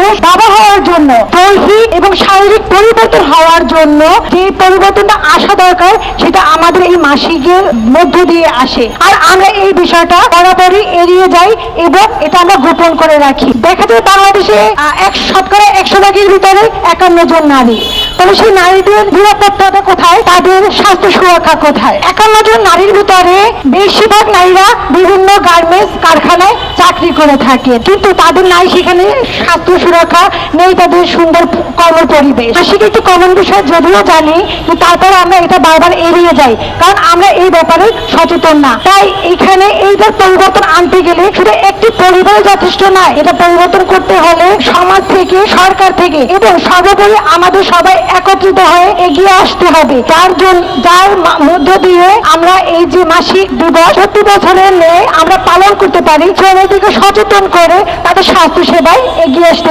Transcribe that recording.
পুরুষ বাবা হওয়ার জন্য, দৈহিক এবং শারীরিক পরিবর্তন হওয়ার জন্য যে পরিবর্তনটা আসা দরকার সেটা আমাদের এই মাসিকের মধ্য দিয়ে আসে। আর আমরা এই বিষয়টা বরাবরই এড়িয়ে যাই এবং এটা আমরা গোপন করে রাখি। দেখা যায় বাংলাদেশে 100% ভাগের ভিতরে 51 জন নারী, তাহলে সেই নারীদের নিরাপত্তাটা কোথায়, তাদের স্বাস্থ্য সুরক্ষা কোথায়? 51 জন নারীর ভিতরে বেশিরভাগ নারীরা বিভিন্ন গার্মেন্টস কারখানায় চাকরি করে থাকে, কিন্তু তাদের নাই সেখানে স্বাস্থ্য সুরক্ষা নেই, তাদের সুন্দর কর্ম পরিবেশ। মাসিক একটু কমন বিষয় যদিও জানি, কিন্তু তারপরে আমরা এটা বারবার এড়িয়ে যাই, কারণ আমরা এই ব্যাপারে সচেতন না। তাই এখানে এইটার পরিবর্তন আনতে গেলে শুধু একটি পরিবার যথেষ্ট নয়, এটা পরিবর্তন করতে হলে সমাজ থেকে, সরকার থেকে এবং সর্বোপরি আমাদের সবাই একত্রিত হয়ে এগিয়ে আসতে হবে। যার মধ্য দিয়ে আমরা এই যে মাসিক দিবস প্রতি বছরের ন্যায় আমরা পালন করতে পারি, শ্রমিকদেরকে সচেতন করে তাদের স্বাস্থ্য সেবায় এগিয়ে আসতে পারি।